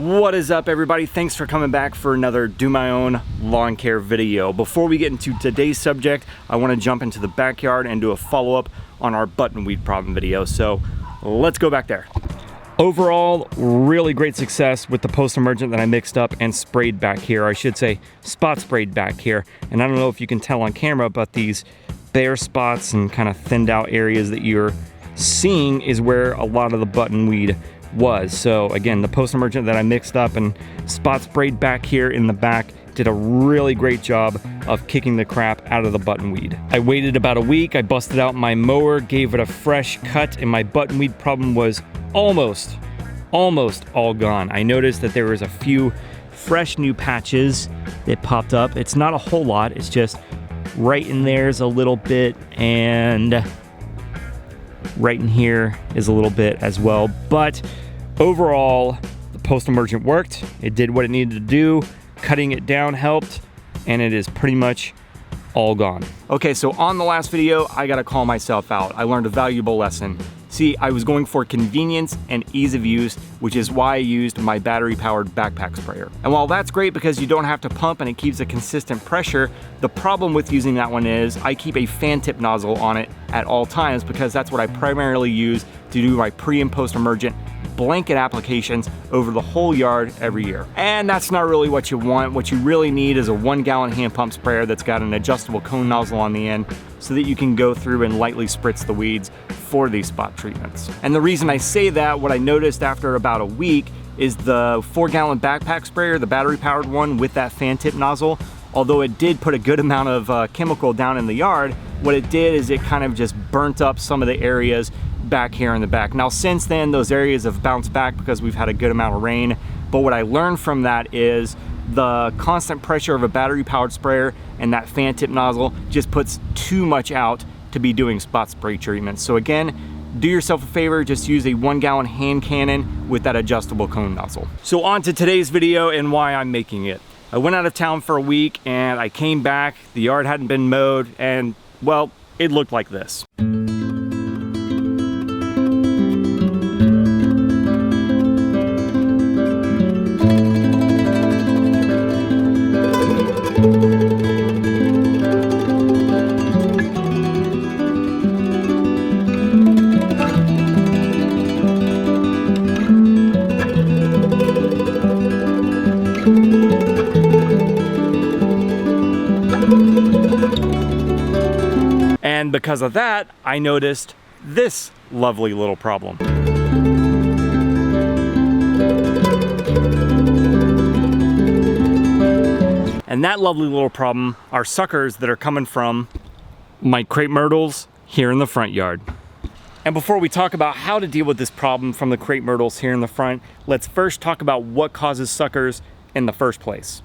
What is up, everybody? Thanks for coming back for another Do My Own lawn care video. Before we get into today's subject, I want to jump into the backyard and do a follow-up on our buttonweed problem video. So let's go back there. Overall, really great success with the post-emergent that I mixed up and sprayed back here. I should say spot sprayed back here. And I don't know if you can tell on camera, but these bare spots and kind of thinned out areas that you're seeing is where a lot of the buttonweed was. So again, the post-emergent that I mixed up and spot sprayed back here in the back did a really great job of kicking the crap out of the buttonweed. I waited about a week, I busted out my mower, gave it a fresh cut, and my buttonweed problem was almost all gone. I noticed that there was a few fresh new patches that popped up. It's not a whole lot, it's just right in there's a little bit, and right in here is a little bit as well. But overall, the post-emergent worked. It did what it needed to do. Cutting it down helped, and it is pretty much all gone. Okay, so on the last video, I gotta call myself out. I learned a valuable lesson. See, I was going for convenience and ease of use, which is why I used my battery-powered backpack sprayer. And while that's great because you don't have to pump and it keeps a consistent pressure, the problem with using that one is I keep a fan tip nozzle on it at all times because that's what I primarily use to do my pre and post-emergent blanket applications over the whole yard every year. And that's not really what you want. What you really need is a 1-gallon hand pump sprayer that's got an adjustable cone nozzle on the end so that you can go through and lightly spritz the weeds for these spot treatments. And the reason I say that, what I noticed after about a week is the 4-gallon backpack sprayer, the battery powered one with that fan tip nozzle, although it did put a good amount of chemical down in the yard, what it did is it kind of just burnt up some of the areas back here in the back. Now since then, those areas have bounced back because we've had a good amount of rain, but what I learned from that is the constant pressure of a battery powered sprayer and that fan tip nozzle just puts too much out to be doing spot spray treatments. So again, do yourself a favor, just use a 1-gallon hand cannon with that adjustable cone nozzle. So on to today's video and why I'm making it. I went out of town for a week and I came back, the yard hadn't been mowed, and well, it looked like this. And because of that, I noticed this lovely little problem. And that lovely little problem are suckers that are coming from my crepe myrtles here in the front yard. And before we talk about how to deal with this problem from the crepe myrtles here in the front, let's first talk about what causes suckers in the first place.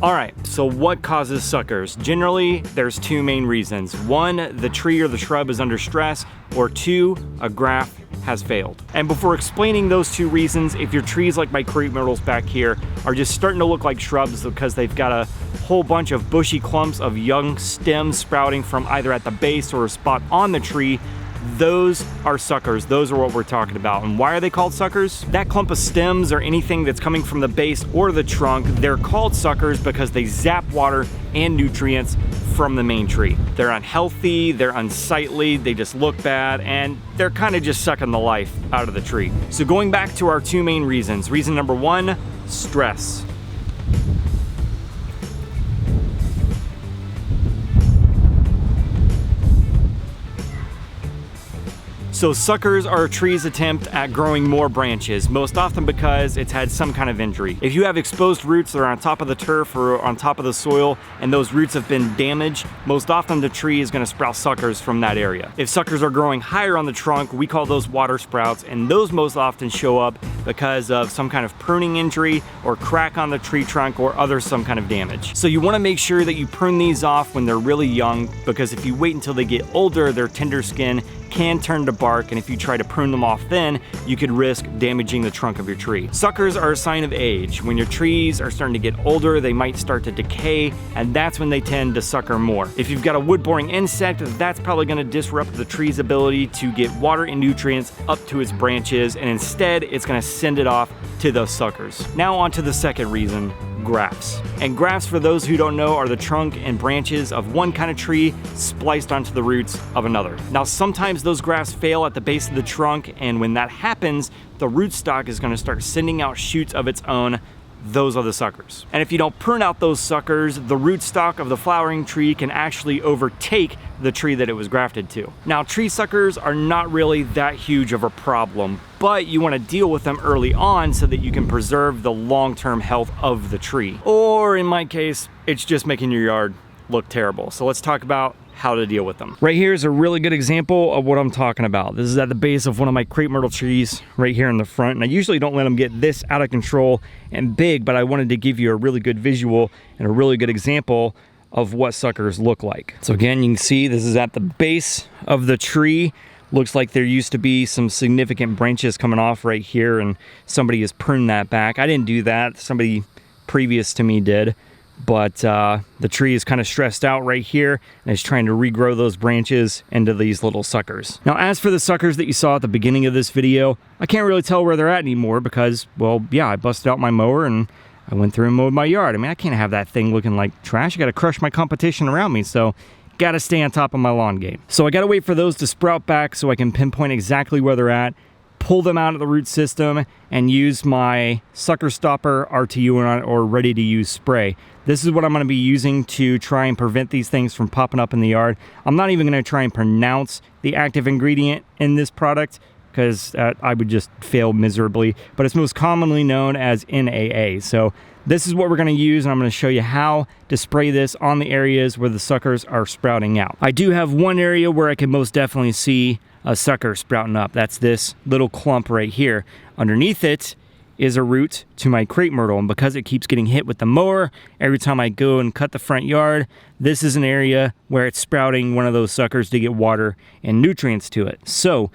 All right, so what causes suckers? Generally, there's two main reasons. One, the tree or the shrub is under stress, or two, a graft has failed. And before explaining those two reasons, if your trees like my crepe myrtles back here are just starting to look like shrubs because they've got a whole bunch of bushy clumps of young stems sprouting from either at the base or a spot on the tree, those are suckers. Those are what we're talking about. And why are they called suckers? That clump of stems or anything that's coming from the base or the trunk, they're called suckers because they zap water and nutrients from the main tree. They're unhealthy, they're unsightly, they just look bad, and they're kind of just sucking the life out of the tree. So going back to our two main reasons. Reason number one, stress. So suckers are a tree's attempt at growing more branches, most often because it's had some kind of injury. If you have exposed roots that are on top of the turf or on top of the soil and those roots have been damaged, most often the tree is going to sprout suckers from that area. If suckers are growing higher on the trunk, we call those water sprouts, and those most often show up because of some kind of pruning injury or crack on the tree trunk or some kind of damage. So you want to make sure that you prune these off when they're really young, because if you wait until they get older, their tender skin can turn to bark, and if you try to prune them off then, you could risk damaging the trunk of your tree. Suckers are a sign of age. When your trees are starting to get older, they might start to decay, and that's when they tend to sucker more. If you've got a wood-boring insect, that's probably going to disrupt the tree's ability to get water and nutrients up to its branches, and instead it's going to send it off to those suckers. Now on to the second reason, grafts. And grafts, for those who don't know, are the trunk and branches of one kind of tree spliced onto the roots of another. Now sometimes those grafts fail at the base of the trunk, and when that happens, the rootstock is going to start sending out shoots of its own. Those are the suckers. And if you don't prune out those suckers, the rootstock of the flowering tree can actually overtake the tree that it was grafted to. Now, tree suckers are not really that huge of a problem, but you want to deal with them early on so that you can preserve the long-term health of the tree. Or in my case, it's just making your yard look terrible. So let's talk about how to deal with them. Right here is a really good example of what I'm talking about. This is at the base of one of my crepe myrtle trees right here in the front, and I usually don't let them get this out of control and big, but I wanted to give you a really good visual and a really good example of what suckers look like. So again, you can see this is at the base of the tree. Looks like there used to be some significant branches coming off right here, and somebody has pruned that back. I didn't do that. Somebody previous to me did. But the tree is kind of stressed out right here and is trying to regrow those branches into these little suckers. Now, as for the suckers that you saw at the beginning of this video, I can't really tell where they're at anymore because, well, yeah, I busted out my mower and I went through and mowed my yard. I mean, I can't have that thing looking like trash. I got to crush my competition around me, so got to stay on top of my lawn game. So I got to wait for those to sprout back so I can pinpoint exactly where they're at, pull them out of the root system, and use my sucker stopper RTU or ready to use spray. This is what I'm going to be using to try and prevent these things from popping up in the yard. I'm not even going to try and pronounce the active ingredient in this product because I would just fail miserably, but it's most commonly known as NAA. So this is what we're going to use, and I'm going to show you how to spray this on the areas where the suckers are sprouting out. I do have one area where I can most definitely see a sucker sprouting up. That's this little clump right here. Underneath it is a root to my crepe myrtle, and because it keeps getting hit with the mower every time I go and cut the front yard, this is an area where it's sprouting one of those suckers to get water and nutrients to it. So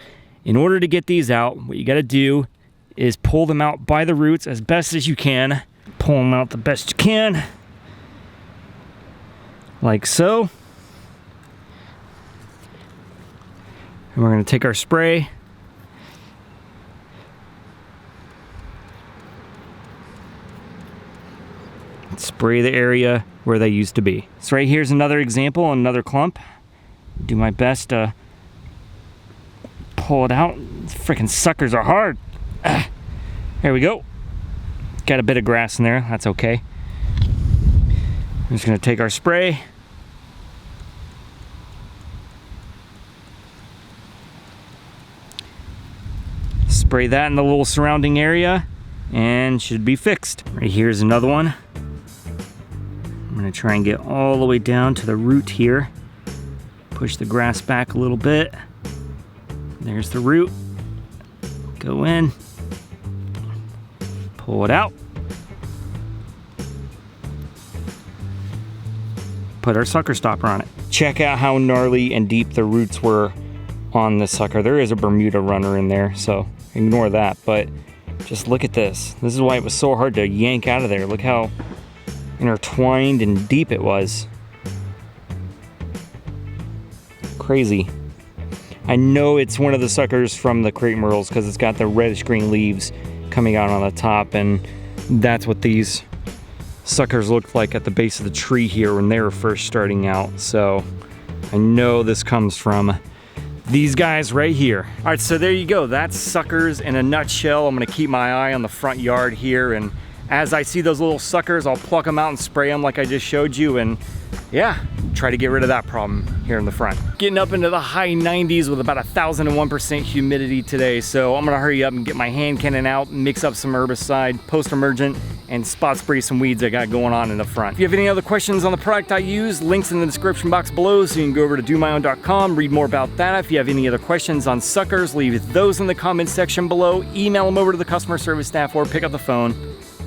in order to get these out, what you got to do is pull them out by the roots as best as you can. Pull them out the best you can, like so. And we're going to take our spray, spray the area where they used to be. So right here's another example, another clump. Do my best to pull it out. Freaking suckers are hard. There we go. Got a bit of grass in there, that's okay. I'm just gonna take our spray. Spray that in the little surrounding area and should be fixed. Right here's another one. I'm gonna try and get all the way down to the root here. Push the grass back a little bit. There's the root. Go in. Pull it out. Put our sucker stopper on it. Check out how gnarly and deep the roots were on this sucker. There is a Bermuda runner in there, so ignore that, but just look at this. This is why it was so hard to yank out of there. Look how intertwined and deep it was. Crazy. I know it's one of the suckers from the crepe myrtles because it's got the reddish green leaves coming out on the top, and that's what these suckers looked like at the base of the tree here when they were first starting out. So I know this comes from these guys right here. All right, so there you go. That's suckers in a nutshell. I'm gonna keep my eye on the front yard here, and as I see those little suckers, I'll pluck them out and spray them like I just showed you, and yeah, try to get rid of that problem here in the front. Getting up into the high 90s with about 1,001% humidity today, so I'm gonna hurry up and get my hand cannon out, mix up some herbicide, post-emergent, and spot spray some weeds I got going on in the front. If you have any other questions on the product I use, links in the description box below, so you can go over to DoMyOwn.com, read more about that. If you have any other questions on suckers, leave those in the comments section below, email them over to the customer service staff, or pick up the phone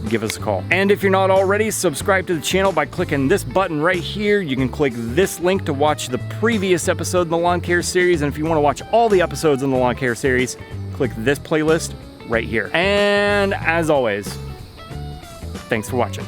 give us a call. And if you're not already, subscribe to the channel by clicking this button right here. You can click this link to watch the previous episode in the lawn care series. And if you want to watch all the episodes in the lawn care series, click this playlist right here. And as always, thanks for watching.